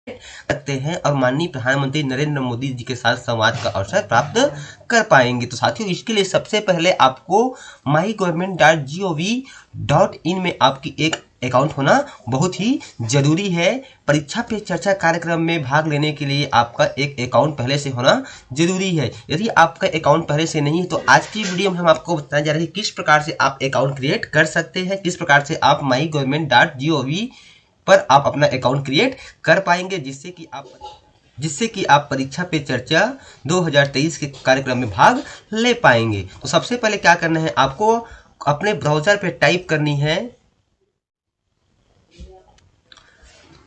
सकते हैं और माननीय प्रधानमंत्री नरेंद्र मोदी जी के साथ संवाद का अवसर प्राप्त कर पाएंगे। तो साथियों, इसके लिए सबसे पहले आपको mygovernment.gov.in में आपकी एक अकाउंट होना बहुत ही जरूरी है। परीक्षा पे चर्चा कार्यक्रम में भाग लेने के लिए आपका एक अकाउंट पहले से होना जरूरी है। यदि आपका अकाउंट पहले से नहीं है तो आज की वीडियो में हम आपको बताने जा रहे हैं किस प्रकार से आप अकाउंट क्रिएट कर सकते हैं, किस प्रकार से आप mygovernment.gov पर आप अपना अकाउंट क्रिएट कर पाएंगे, जिससे कि आप परीक्षा पे चर्चा 2023 के कार्यक्रम में भाग ले पाएंगे। तो सबसे पहले क्या करना है, आपको अपने ब्राउजर पे टाइप करनी है।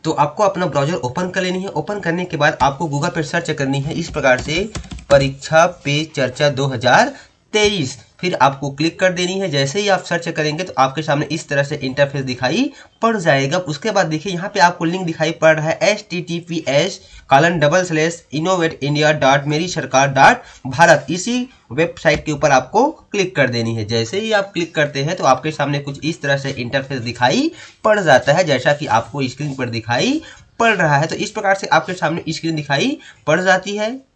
तो आपको अपना ब्राउजर ओपन कर लेनी है। ओपन करने के बाद आपको गूगल पे सर्च करनी है इस प्रकार से, परीक्षा पे चर्चा 2023। फिर आपको क्लिक कर देनी है। जैसे ही आप सर्च करेंगे तो आपके सामने इस तरह से इंटरफेस दिखाई पड़ जाएगा। उसके बाद देखिए यहाँ पे आपको लिंक दिखाई पड़ रहा है https://innovateindia.merisarkar.bharat। इसी वेबसाइट के ऊपर आपको क्लिक कर देनी है। जैसे ही आप क्लिक करते हैं तो आपके सामने कुछ इस तरह से इंटरफेस दिखाई पड़ जाता है, जैसा कि आपको स्क्रीन पर दिखाई पड़ रहा है। तो इस प्रकार से आपके सामने स्क्रीन दिखाई पड़ जाती है।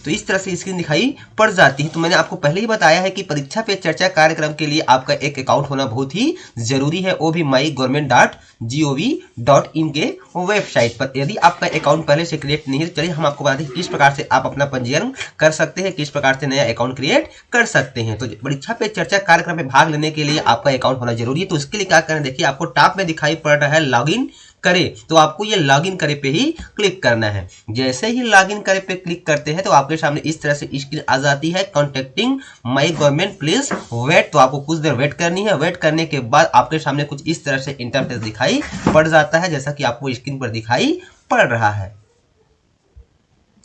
तो इस तरह से स्क्रीन दिखाई पड़ जाती है। तो मैंने आपको पहले ही बताया है कि परीक्षा पे चर्चा कार्यक्रम के लिए आपका एक अकाउंट होना बहुत ही जरूरी है, वो भी mygovernment.gov.in के वेबसाइट पर। यदि आपका अकाउंट पहले से क्रिएट नहीं है तो चलिए हम आपको बताते हैं किस प्रकार से आप अपना पंजीयन कर सकते हैं, किस प्रकार से नया अकाउंट क्रिएट कर सकते हैं। तो परीक्षा पे चर्चा कार्यक्रम में भाग लेने के लिए आपका अकाउंट होना जरूरी है। तो इसके लिए क्या करें, देखिए आपको टॉप में दिखाई पड़ रहा है लॉगिन करे। तो आपको ये लॉगिन करे पे ही क्लिक करना है। जैसे ही लॉगिन करे पे क्लिक करते हैं तो आपके सामने इस तरह से स्क्रीन आ जाती है, contacting my government please wait. तो आपको कुछ देर वेट करनी है। वेट करने के बाद आपके सामने कुछ इस तरह से इंटरफेस दिखाई पड़ जाता है, जैसा कि आपको स्क्रीन पर दिखाई पड़ रहा है।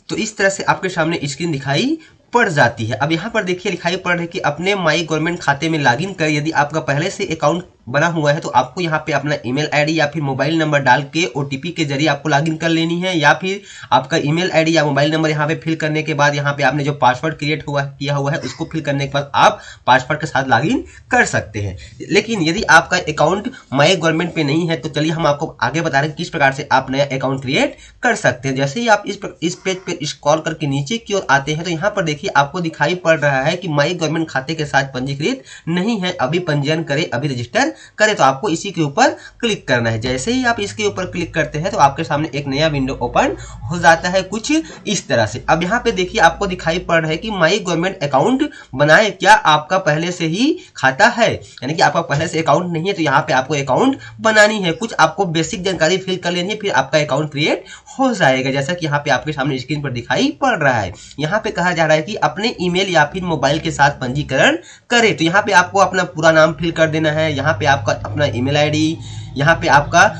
तो इस तरह से आपके सामने स्क्रीन दिखाई पड़ जाती है। अब यहाँ पर देखिए दिखाई पड़ रहा है कि अपने माई गवर्नमेंट खाते में लॉगिन कर। यदि आपका पहले से अकाउंट बना हुआ है तो आपको यहाँ पे अपना ईमेल आईडी या फिर मोबाइल नंबर डाल के ओटीपी के जरिए आपको लॉगिन कर लेनी है, या फिर आपका ईमेल आईडी या मोबाइल नंबर यहाँ पे फिल करने के बाद यहाँ पे आपने जो पासवर्ड क्रिएट किया हुआ है उसको फिल करने के बाद आप पासवर्ड के साथ लॉगिन कर सकते हैं। लेकिन यदि आपका अकाउंट माई गवर्नमेंट पे नहीं है तो चलिए हम आपको आगे बता रहे हैं किस प्रकार से आप नया अकाउंट क्रिएट कर सकते हैं। जैसे ही आप इस पेज पे स्क्रॉल करके नीचे की ओर आते हैं तो यहाँ पर देखिए आपको दिखाई पड़ रहा है कि माई गवर्नमेंट खाते के साथ पंजीकृत नहीं है, अभी पंजीयन करें, अभी रजिस्टर करें। तो आपको इसी के ऊपर क्लिक करना है। जैसे ही आप इसके ऊपर क्लिक करते हैं तो आपके सामने एक नया विंडो ओपन हो जाता है कुछ इस तरह से। अब यहाँ पे देखिए आपको दिखाई पड़ रहा है कि माई गवर्नमेंट अकाउंट बनाए। क्या आपका पहले से ही खाता है, यानी कि आपका पहले से अकाउंट नहीं है तो यहाँ पे आपको अकाउंट बनानी है। कुछ आपको बेसिक जानकारी फिल कर लेनी है, फिर आपका अकाउंट क्रिएट हो जाएगा, जैसा कि यहाँ पे आपके सामने स्क्रीन पर दिखाई पड़ रहा है। यहाँ पे कहा जा रहा है कि अपने ईमेल या फिर मोबाइल के साथ पंजीकरण करें। तो यहाँ पे आपको अपना पूरा नाम फिल कर देना है, यहाँ पे आपका अपना ईमेल आईडी, यहाँ पे आपका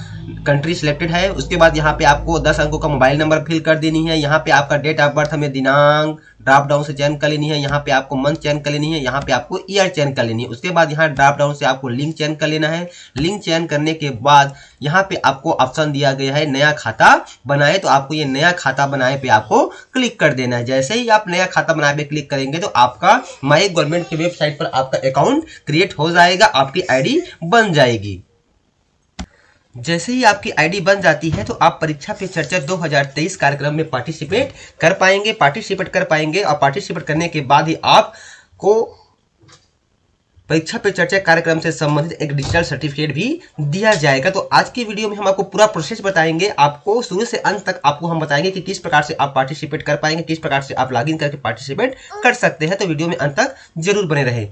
कंट्री सिलेक्टेड है, उसके बाद यहाँ पे आपको 10 अंकों का मोबाइल नंबर फिल कर देनी है, यहाँ पे आपका डेट ऑफ बर्थ हमें दिनांक ड्रॉप डाउन से चयन कर लेनी है, यहाँ पे आपको मंथ चयन कर लेनी है, यहाँ पे आपको ईयर चयन कर लेनी है। उसके बाद यहाँ ड्रॉप डाउन से आपको लिंक चयन कर लेना है। लिंक चयन करने के बाद यहाँ पे आपको ऑप्शन दिया गया है नया खाता बनाए। तो आपको ये नया खाता बनाए पे आपको क्लिक कर देना है। जैसे ही आप नया खाता बनाए पे क्लिक करेंगे तो आपका माई गवर्नमेंट की वेबसाइट पर आपका अकाउंट क्रिएट हो जाएगा, आपकी आईडी बन जाएगी। जैसे ही आपकी आईडी बन जाती है तो आप परीक्षा पे चर्चा 2023 कार्यक्रम में पार्टिसिपेट कर पाएंगे। और पार्टिसिपेट करने के बाद ही आपको परीक्षा पे चर्चा कार्यक्रम से संबंधित एक डिजिटल सर्टिफिकेट भी दिया जाएगा। तो आज की वीडियो में हम आपको पूरा प्रोसेस बताएंगे, आपको शुरू से अंत तक आपको हम बताएंगे कि किस प्रकार से आप पार्टिसिपेट कर पाएंगे, किस प्रकार से आप लॉगिन करके पार्टिसिपेट कर सकते हैं। तो वीडियो में अंत तक जरूर बने रहे।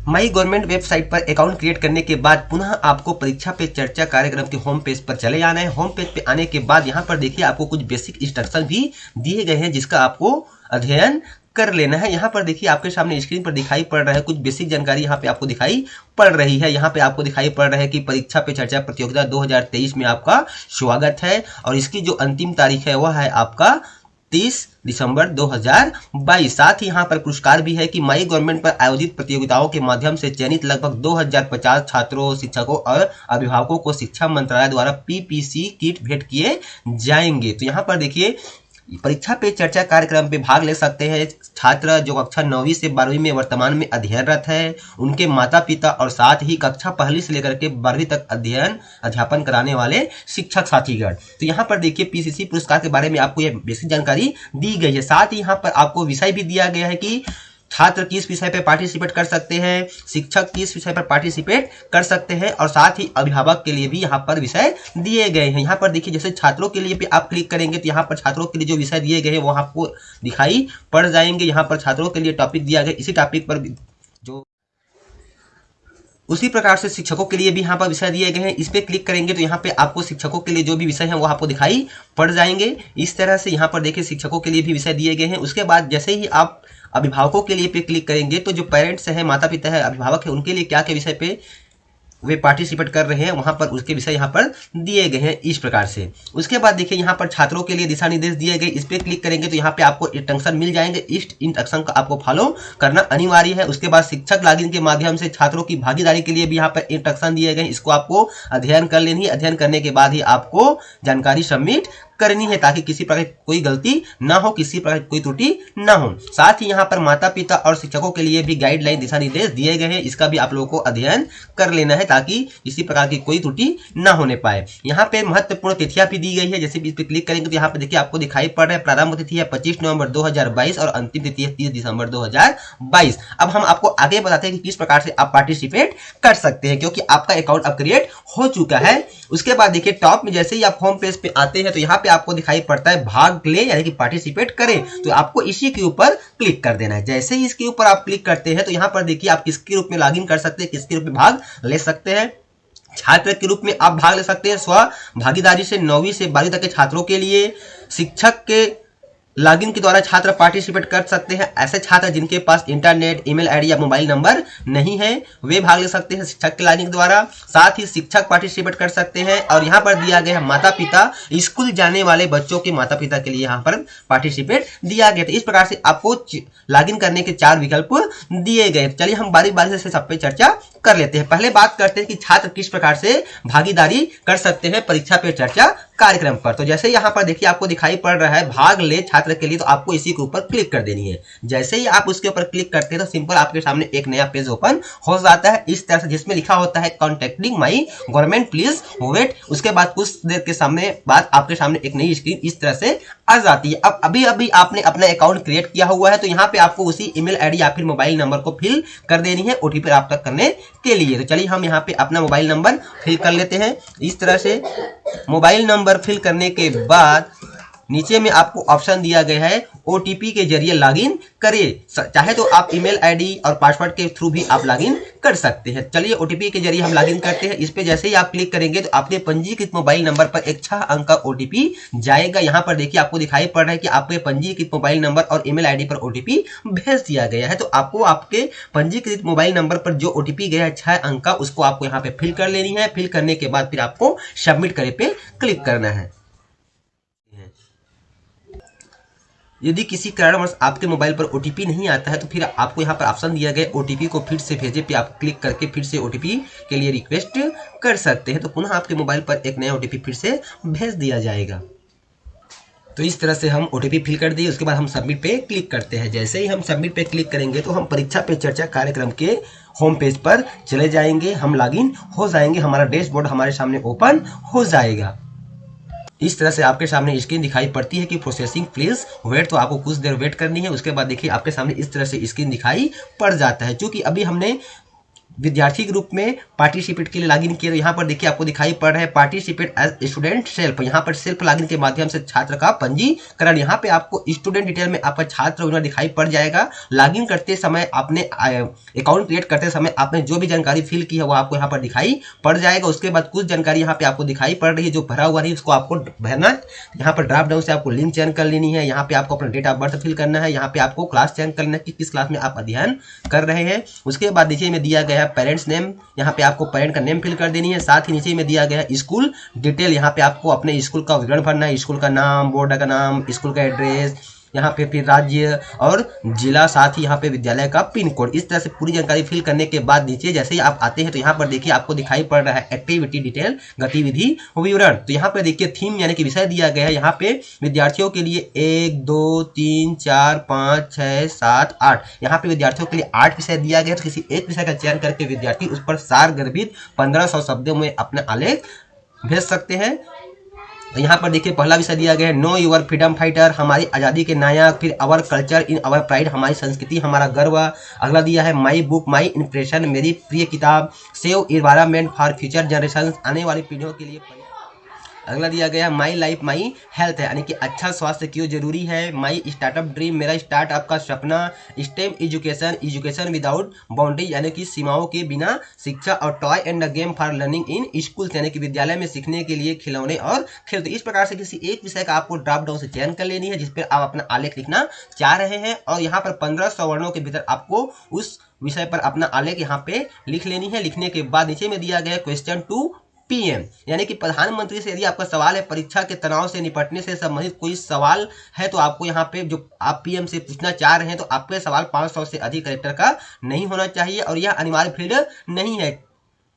माई गवर्नमेंट वेबसाइट पर अकाउंट क्रिएट करने के बाद पुनः आपको परीक्षा पे चर्चा कार्यक्रम के होम पेज पर चले जाना है। होम पेज पे आने के बाद यहाँ पर देखिए आपको कुछ बेसिक इंस्ट्रक्शन भी दिए गए हैं, जिसका आपको अध्ययन कर लेना है। यहाँ पर देखिए आपके सामने स्क्रीन पर दिखाई पड़ रहा है कुछ बेसिक जानकारी यहाँ पे आपको दिखाई पड़ रही है। यहाँ पे आपको दिखाई पड़ रहा है कि परीक्षा पे चर्चा प्रतियोगिता 2023 में आपका स्वागत है, और इसकी जो अंतिम तारीख है वह है आपका 30 दिसंबर 2022। साथ ही यहाँ पर पुरस्कार भी है कि माई गवर्नमेंट पर आयोजित प्रतियोगिताओं के माध्यम से चयनित लगभग 2050 छात्रों, शिक्षकों और अभिभावकों को शिक्षा मंत्रालय द्वारा पीपीसी किट भेंट किए जाएंगे। तो यहाँ पर देखिए परीक्षा पे चर्चा कार्यक्रम पे भाग ले सकते हैं छात्र जो कक्षा 9वीं से 12वीं में वर्तमान में अध्ययनरत है, उनके माता पिता और साथ ही कक्षा पहली से लेकर के 12वीं तक अध्यापन कराने वाले शिक्षक साथीगण। तो यहाँ पर देखिए पीसीसी पुरस्कार के बारे में आपको यह बेसिक जानकारी दी गई है। साथ ही यहाँ पर आपको विषय भी दिया गया है कि छात्र किस विषय पर पार्टिसिपेट कर सकते हैं, शिक्षक किस विषय पर पार्टिसिपेट कर सकते हैं, और साथ ही अभिभावक के लिए भी यहाँ पर विषय दिए गए हैं। यहाँ पर देखिए जैसे छात्रों के लिए भी आप क्लिक करेंगे तो यहाँ पर छात्रों के लिए जो विषय दिए गए हैं वो आपको दिखाई पड़ जाएंगे। यहाँ पर छात्रों के लिए टॉपिक दिया गया, इसी टॉपिक पर जो उसी प्रकार से शिक्षकों के लिए भी यहाँ पर विषय दिए गए हैं। इस पर क्लिक करेंगे तो यहाँ पे आपको शिक्षकों के लिए जो भी विषय हैं वो आपको दिखाई पड़ जाएंगे। इस तरह से यहाँ पर देखिए शिक्षकों के लिए भी विषय दिए गए हैं। उसके बाद जैसे ही आप अभिभावकों के लिए पे क्लिक करेंगे तो जो पेरेंट्स हैं, माता पिता है, अभिभावक है, उनके लिए क्या क्या विषय पे वे पार्टिसिपेट कर रहे हैं वहां पर उसके विषय यहाँ पर दिए गए हैं इस प्रकार से। उसके बाद देखिए यहाँ पर छात्रों के लिए दिशा निर्देश दिए गए, इस पर क्लिक करेंगे तो यहाँ पे आपको इंस्ट्रक्शन मिल जाएंगे। इस इंस्ट्रक्शन का आपको फॉलो करना अनिवार्य है। उसके बाद शिक्षक लॉगिन के माध्यम से छात्रों की भागीदारी के लिए भी यहाँ पर इंस्ट्रक्शन दिए गए, इसको आपको अध्ययन कर लेनी है। अध्ययन करने के बाद ही आपको जानकारी सबमिट करनी है ताकि किसी प्रकार की कोई गलती ना हो, किसी प्रकार की कोई त्रुटि ना हो। साथ ही यहाँ पर माता पिता और शिक्षकों के लिए भी गाइडलाइन दिशा निर्देश दिए गए हैं, इसका भी आप लोगों को अध्ययन कर लेना है ताकि किसी प्रकार की कोई त्रुटि ना होने पाए। यहाँ पे महत्वपूर्ण तिथियां भी दी गई है, जैसे इस पे क्लिक करेंगे तो यहाँ पे देखिए आपको दिखाई पड़ रहा है प्रारंभ तिथि है 25 नवंबर 2022 और अंतिम तिथि है 30 दिसंबर 2022। अब हम आपको आगे बताते हैं कि किस प्रकार से आप पार्टिसिपेट कर सकते हैं, क्योंकि आपका अकाउंट अब क्रिएट हो चुका है। उसके बाद देखिए टॉप में जैसे ही आप होम पेज पे आते हैं तो यहाँ पे आपको दिखाई पड़ता है भाग ले यानी कि पार्टिसिपेट करें, तो आपको इसी के ऊपर क्लिक कर देना है। जैसे ही इसके ऊपर आप क्लिक करते हैं तो यहाँ पर देखिए आप किसके रूप में लॉगिन कर सकते हैं, किसके रूप में भाग ले सकते हैं। छात्र के रूप में आप भाग ले सकते हैं स्व भागीदारी से 9वीं से 12वीं तक के छात्रों के लिए। शिक्षक के लॉगिन के द्वारा छात्र पार्टिसिपेट कर सकते हैं। ऐसे छात्र जिनके पास इंटरनेट, ईमेल आईडी या मोबाइल नंबर नहीं है वे भाग ले सकते हैं शिक्षक के लॉगिन के द्वारा। साथ ही शिक्षक पार्टिसिपेट कर सकते हैं। और यहाँ पर दिया गया है माता पिता, स्कूल जाने वाले बच्चों के माता पिता के लिए यहाँ पर पार्टिसिपेट दिया गया। तो इस प्रकार से आपको लॉगिन करने के 4 विकल्प दिए गए। चलिए हम बारी बारी से सब पे चर्चा कर लेते हैं। पहले बात करते हैं कि छात्र किस प्रकार से भागीदारी कर सकते हैं परीक्षा पे चर्चा कार्यक्रम पर। तो जैसे यहाँ पर देखिए आपको दिखाई पड़ रहा है भाग ले छात्र के लिए, तो आपको इसी के ऊपर क्लिक कर देनी है। जैसे ही आप उसके ऊपर क्लिक करते हैं तो सिंपल आपके सामने एक नया पेज ओपन हो जाता है इस तरह से, जिसमें लिखा होता है contacting my government please wait. उसके बाद कुछ देर के सामने बाद आपके सामने एक नई स्क्रीन इस तरह से आ जाती है। अब अभी अभी आपने अपना अकाउंट क्रिएट किया हुआ है तो यहाँ पे आपको उसी ईमेल आईडी या फिर मोबाइल नंबर को फिल कर देनी है ओटीपी प्राप्त करने के लिए। तो चलिए हम यहाँ पे अपना मोबाइल नंबर फिल कर लेते हैं। इस तरह से मोबाइल नंबर फिल करने के बाद नीचे में आपको ऑप्शन दिया गया है ओटीपी के जरिए लॉगिन करिए। चाहे तो आप ईमेल आईडी और पासवर्ड के थ्रू भी आप लॉगिन कर सकते हैं। चलिए ओटीपी के जरिए हम लॉगिन करते हैं। इस पे जैसे ही आप क्लिक करेंगे तो आपके पंजीकृत मोबाइल नंबर पर एक 6 अंक का ओटीपी जाएगा। यहाँ पर देखिए आपको दिखाई पड़ रहा है कि आपके पंजीकृत मोबाइल नंबर और ईमेल आईडी पर ओटीपी भेज दिया गया है। तो आपको आपके पंजीकृत मोबाइल नंबर पर जो ओटीपी गया है 6 अंक का, उसको आपको यहाँ पे फिल कर लेनी है। फिल करने के बाद फिर आपको सबमिट करे पे क्लिक करना है। यदि किसी कारणवश आपके मोबाइल पर ओटीपी नहीं आता है तो फिर आपको यहाँ पर ऑप्शन दिया गया ओटीपी को फिर से भेजे पे आप क्लिक करके फिर से ओटीपी के लिए रिक्वेस्ट कर सकते हैं। तो पुनः आपके मोबाइल पर एक नया ओटीपी फिर से भेज दिया जाएगा। तो इस तरह से हम ओटीपी फिल कर दिए। उसके बाद हम सबमिट पे क्लिक करते हैं। जैसे ही हम सबमिट पे क्लिक करेंगे तो हम परीक्षा पे चर्चा कार्यक्रम के होम पेज पर चले जाएंगे, हम लॉगिन हो जाएंगे, हमारा डैशबोर्ड हमारे सामने ओपन हो जाएगा। इस तरह से आपके सामने स्क्रीन दिखाई पड़ती है कि प्रोसेसिंग प्लीज वेट, तो आपको कुछ देर वेट करनी है। उसके बाद देखिए आपके सामने इस तरह से स्क्रीन दिखाई पड़ जाता है। क्योंकि अभी हमने विद्यार्थी ग्रुप में पार्टिसिपेट के लिए लॉगिन किया, तो यहाँ पर देखिए आपको दिखाई पड़ रहा है पार्टिसिपेट एज स्टूडेंट सेल्फ। यहाँ पर सेल्फ लॉगिन के माध्यम से छात्र का पंजीकरण। यहाँ पे आपको स्टूडेंट डिटेल में आपका छात्र विवरण दिखाई पड़ जाएगा। लॉगिन करते समय आपने अकाउंट क्रिएट करते समय आपने जो भी जानकारी फिल की है वो आपको यहाँ पर दिखाई पड़ जाएगा। उसके बाद कुछ जानकारी यहाँ पे आपको दिखाई पड़ रही है जो भरा हुआ है, उसको आपको भरना है। यहाँ पर ड्रॉप डाउन से आपको लिंक चयन कर लेनी है। यहाँ पे आपको अपना डेट ऑफ बर्थ फिल करना है। यहाँ पे आपको क्लास चयन करना है कि किस क्लास में आप अध्ययन कर रहे हैं। उसके बाद नीचे में दिया गया है पेरेंट्स नेम, यहाँ पे आपको पेरेंट का नेम फिल कर देनी है। साथ ही नीचे में दिया गया है स्कूल डिटेल, यहाँ पे आपको अपने स्कूल का विवरण भरना है, स्कूल का नाम, बोर्ड का नाम, स्कूल का एड्रेस, यहाँ पे फिर राज्य और जिला, साथ ही यहाँ पे विद्यालय का पिन कोड। इस तरह से पूरी जानकारी फिल करने के बाद नीचे जैसे ही आप आते हैं तो यहाँ पर देखिए आपको दिखाई पड़ रहा है एक्टिविटी डिटेल, गतिविधि विवरण। तो यहाँ पर देखिए थीम यानी कि विषय दिया गया है। यहाँ पे विद्यार्थियों के लिए 1 2 3 4 5 6 7 8, यहाँ पे विद्यार्थियों के लिए 8 विषय दिया गया। तो किसी एक विषय का चयन करके विद्यार्थी उस पर सार गर्भित 1500 शब्दों में अपना आलेख भेज सकते हैं। तो यहाँ पर देखिए पहला विषय दिया गया है नो योर फ्रीडम फाइटर, हमारी आज़ादी के नायक। फिर our culture in our pride, हमारी संस्कृति हमारा गर्व। अगला दिया है माई बुक माई इंप्रेशन, मेरी प्रिय किताब। Save environment for future generation, आने वाली पीढ़ियों के लिए। अगला दिया गया माई लाइफ माई हेल्थ है, यानी कि अच्छा स्वास्थ्य क्यों जरूरी है। माई स्टार्टअप ड्रीम, मेरा स्टार्टअप का सपना। Stem education, education without boundary, यानी कि सीमाओं के बिना शिक्षा। और toy end game for learning in school, यानी कि विद्यालय में सीखने के लिए खिलौने और खेल। तो इस प्रकार से किसी एक विषय का आपको ड्रॉप डाउन से चयन कर लेनी है जिस पर आप अपना आलेख लिखना चाह रहे हैं, और यहाँ पर 1500 वर्णों के भीतर आपको उस विषय पर अपना आलेख यहाँ पे लिख लेनी है। लिखने के बाद नीचे में दिया गया क्वेश्चन टू पीएम, यानी कि प्रधानमंत्री से यदि आपका सवाल है, परीक्षा के तनाव से निपटने से संबंधित कोई सवाल है, तो आपको यहाँ पे जो आप पीएम से पूछना चाह रहे हैं तो आपके सवाल 500 से अधिक कैरेक्टर का नहीं होना चाहिए और यह अनिवार्य फील्ड नहीं है।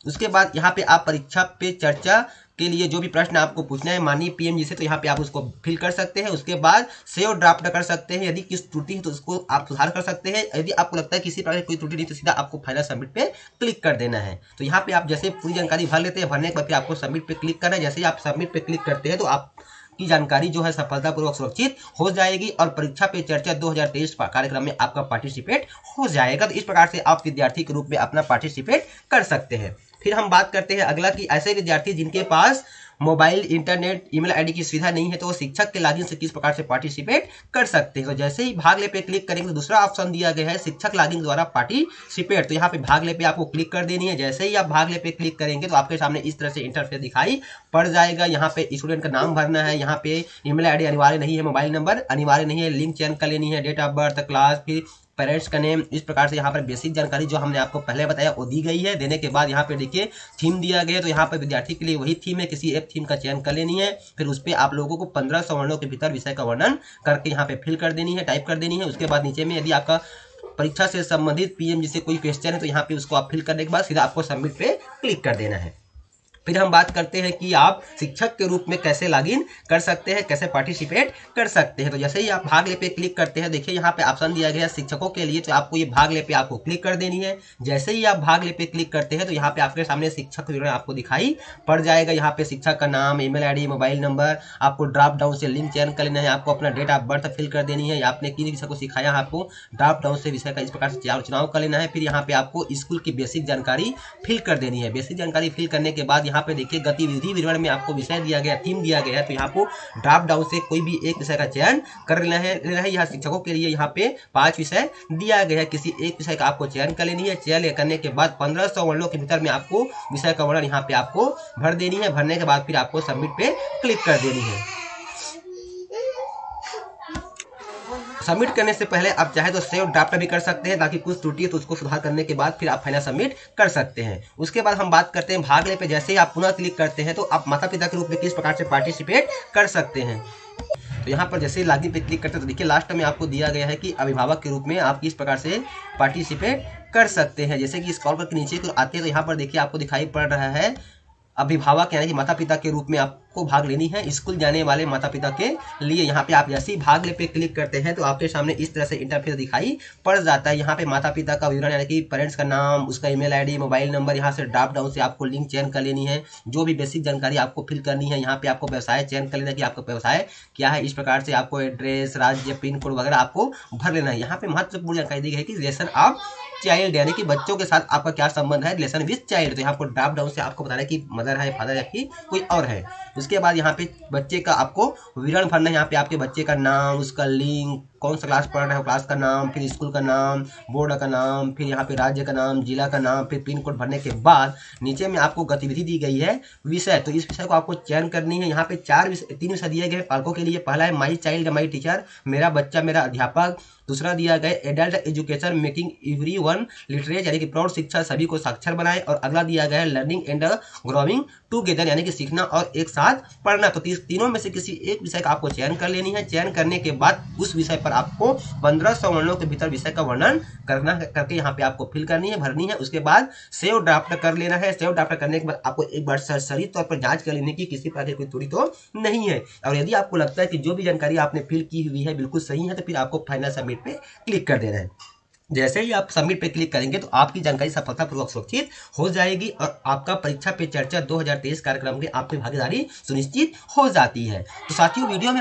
उसके बाद यहाँ पे आप परीक्षा पे चर्चा के लिए जो भी प्रश्न आपको पूछना है माननीय पीएम जी से, तो यहाँ पे आप उसको फिल कर सकते हैं। उसके बाद सेव ड्राफ्ट कर सकते हैं। यदि किस त्रुटि है तो उसको आप सुधार कर सकते हैं। यदि आपको लगता है किसी प्रकार की कोई त्रुटि नहीं तो सीधा आपको फाइनल सबमिट पे क्लिक कर देना है। तो यहाँ पे आप जैसे पूरी जानकारी भर लेते हैं, भरने के बाद फिर आपको सबमिट पे क्लिक करना है। जैसे ही आप सबमिट पे क्लिक करते हैं तो आप की जानकारी जो है सफलतापूर्वक सुरक्षित हो जाएगी और परीक्षा पे चर्चा 2023 कार्यक्रम में आपका पार्टिसिपेट हो जाएगा। तो इस प्रकार से आप विद्यार्थी के रूप में अपना पार्टिसिपेट कर सकते हैं। फिर हम बात करते हैं अगला कि ऐसे विद्यार्थी जिनके पास मोबाइल, इंटरनेट, ईमेल आईडी की सुविधा नहीं है तो वो शिक्षक के लॉगिन से किस प्रकार से पार्टिसिपेट कर सकते हैं। तो जैसे ही भाग ले पे क्लिक करेंगे तो दूसरा ऑप्शन दिया गया है शिक्षक लॉगिन द्वारा पार्टिसिपेट। तो यहाँ पे भाग ले पे आपको क्लिक कर देनी है। जैसे ही आप भाग ले पे क्लिक करेंगे तो आपके सामने इस तरह से इंटरफेस दिखाई पड़ जाएगा। यहाँ पे स्टूडेंट का नाम भरना है, यहाँ पे ईमेल आईडी अनिवार्य नहीं है, मोबाइल नंबर अनिवार्य नहीं है, लिंक चयन कर लेनी है, डेट ऑफ बर्थ, क्लास, फिर पेरेंट्स का नेम। इस प्रकार से यहाँ पर बेसिक जानकारी जो हमने आपको पहले बताया वो दी गई है। देने के बाद यहाँ पे देखिए थीम दिया गया है, तो यहाँ पर विद्यार्थी के लिए वही थीम है, किसी एक थीम का चयन कर लेनी है। फिर उस पर आप लोगों को 1500 वर्णों के भीतर विषय का वर्णन करके यहाँ पे फिल कर देनी है, टाइप कर देनी है। उसके बाद नीचे में यदि आपका परीक्षा से संबंधित पीएम जी से कोई क्वेश्चन है तो यहाँ पे उसको आप फिल करने के बाद सीधा आपको सबमिट पे क्लिक कर देना है। फिर हम बात करते हैं कि आप शिक्षक के रूप में कैसे लॉगिन कर सकते हैं, कैसे पार्टिसिपेट कर सकते हैं। तो जैसे ही आप भाग ले पे क्लिक करते हैं, देखिए यहाँ पे ऑप्शन दिया गया है शिक्षकों के लिए, तो आपको ये भाग ले पे आपको क्लिक कर देनी है। जैसे ही आप भाग ले पे क्लिक करते हैं तो यहाँ पे आपके सामने शिक्षक विवरण आपको दिखाई पड़ जाएगा। यहाँ पे शिक्षक का नाम, ईमेल आईडी, मोबाइल नंबर, आपको ड्रॉप डाउन से लिंक चयन कर लेना है, आपको अपना डेट ऑफ बर्थ फिल कर देनी है, आपने किन विषय को सिखाया, आपको ड्रॉप डाउन से विषय का इस प्रकार से चुनाव कर लेना है। फिर यहाँ पे आपको स्कूल की बेसिक जानकारी फिल कर देनी है। बेसिक जानकारी फिल करने के बाद यहाँ पे देखिए गतिविधि विवरण में आपको विषय दिया गया, थीम दिया गया है, तो यहाँ को ड्रॉप डाउन से कोई भी एक विषय का चयन कर लेना है। यहाँ शिक्षकों के लिए यहाँ पे 5 विषय दिया गया है, किसी एक विषय का आपको चयन कर लेनी है। चयन करने के बाद 1500 वर्णों के भीतर में आपको विषय का वर्णन यहाँ पे आपको भर देनी है। भरने के बाद फिर आपको सबमिट पे क्लिक कर देनी है। सबमिट करने से पहले आप चाहे तो सेव ड्राफ्ट भी कर सकते हैं, ताकि कुछ त्रुटि है तो उसको सुधार करने के बाद फिर आप फाइनल सबमिट कर सकते हैं। उसके बाद हम बात करते हैं भाग ले पे। जैसे ही आप पुनः क्लिक करते हैं तो आप माता पिता के रूप में किस प्रकार से पार्टिसिपेट कर सकते हैं। तो यहाँ पर जैसे ही लॉगिन पे क्लिक करते हैं तो देखिए लास्ट में आपको दिया गया है कि अभिभावक के रूप में आप किस प्रकार से पार्टिसिपेट कर सकते हैं। जैसे कि स्क्रॉल करके नीचे को आते हैं तो यहाँ पर देखिए आपको दिखाई पड़ रहा है अभिभावक, यानी कि माता पिता के रूप में आपको भाग लेनी है स्कूल जाने वाले माता पिता के लिए। यहाँ पे आप जैसे ही भाग ले पे क्लिक करते हैं तो आपके सामने इस तरह से इंटरफेस दिखाई पड़ जाता है। यहाँ पे माता पिता का विवरण, यानी कि पेरेंट्स का नाम, उसका ईमेल आईडी, मोबाइल नंबर, यहाँ से ड्रॉप डाउन से आपको लिंक चयन कर लेनी है, जो भी बेसिक जानकारी आपको फिल करनी है। यहाँ पे आपको व्यवसाय चयन कर लेना है कि आपका व्यवसाय क्या है। इस प्रकार से आपको एड्रेस, राज्य, पिन कोड वगैरह आपको भर लेना है। यहाँ पे महत्वपूर्ण जानकारी दी गई है कि रिलेशन ऑफ चाइल्ड, यानी कि बच्चों के साथ आपका क्या संबंध है, रिलेशन विद चाइल्ड। तो यहाँ पर ड्रॉप डाउन से आपको बताना है कि मदर है, फादर है, कि कोई और है। उसके बाद यहाँ पे बच्चे का आपको विवरण भरना है। यहाँ पे आपके बच्चे का नाम, उसका लिंक, कौन सा क्लास पढ़ रहा है, क्लास का नाम, फिर स्कूल का नाम, बोर्ड का नाम, फिर यहाँ पे राज्य का नाम, जिला का नाम, फिर पिन कोड भरने के बाद नीचे में आपको गतिविधि दी गई है विषय। तो इस विषय को आपको चयन करनी है। यहाँ पे 3 विषय दिए गए हैं पालकों के लिए। पहला है माई चाइल्ड माई टीचर, मेरा बच्चा मेरा अध्यापक। दूसरा दिया गया adult education making everyone literate यानी कि प्रौढ़ शिक्षा सभी को साक्षर बनाए, और अगला दिया गया है लर्निंग एंड ग्रोइंग टुगेदर यानी कि सीखना और एक साथ पढ़ना। तो तीनों में से किसी एक विषय का आपको चयन कर लेनी है। चयन करने के बाद उस विषय पर आपको 1500 वर्णों के भीतर विषय का वर्णन करना करके यहाँ पे आपको फिल करनी है, भरनी है। उसके बाद सेव ड्राफ्ट कर लेना है। सेव ड्राफ्ट करने के बाद आपको एक बार सरसरी तौर पर जांच कर लेने की किसी प्रकार की कोई त्रुटि तो नहीं है, और यदि आपको लगता है कि जो भी जानकारी आपने फिल की हुई है बिल्कुल सही है तो फिर आपको फाइनल सबमिट पे क्लिक कर देना है। जैसे ही आप सबमिट पे क्लिक करेंगे तो आपकी जानकारी सफलतापूर्वक सुरक्षित हो जाएगी और आपका परीक्षा पे चर्चा 2023 कार्यक्रम में आपकी भागीदारी सुनिश्चित हो जाती है। तो साथियों वीडियो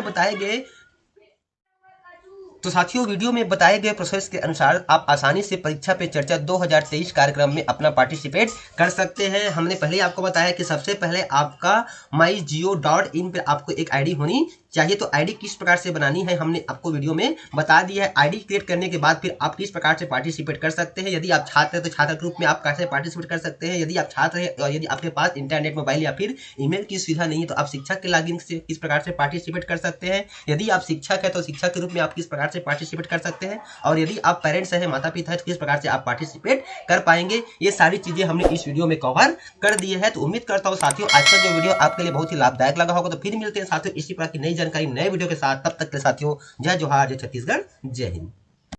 में बताए गए प्रोसेस के अनुसार आप आसानी से परीक्षा पे चर्चा 2023 कार्यक्रम में अपना पार्टिसिपेट कर सकते हैं। हमने पहले ही आपको बताया कि सबसे पहले आपका mygeo.in पे आपको एक आईडी होनी चाहिए। तो आईडी किस प्रकार से बनानी है हमने आपको वीडियो में बता दिया है। आईडी क्रिएट करने के बाद फिर आप किस प्रकार से पार्टिसिपेट कर सकते हैं। यदि आप छात्र हैं तो छात्र ग्रुप में आप कैसे पार्टिसिपेट कर सकते हैं। यदि आप छात्र हैं और यदि आपके पास इंटरनेट, मोबाइल या फिर ईमेल की सुविधा नहीं है तो आप शिक्षक के लॉगिन से किस प्रकार से पार्टिसिपेट कर सकते हैं। यदि आप शिक्षक है तो शिक्षक के रूप में आप किस प्रकार से पार्टिसिपेट कर सकते हैं, और यदि आप पेरेंट्स हैं, माता पिता है, तो किस प्रकार से आप पार्टिसिपेट कर पाएंगे। ये सारी चीजें हमने इस वीडियो में कवर कर दी है। तो उम्मीद करता हूँ साथियों आज का जो वीडियो आपके लिए बहुत ही लाभदायक लगा होगा। तो फिर मिलते हैं साथियों इसी प्रकार की नई जानकारी नए वीडियो के साथ। तब तक के साथियों जय जोहार, जय छत्तीसगढ़, जय हिंद।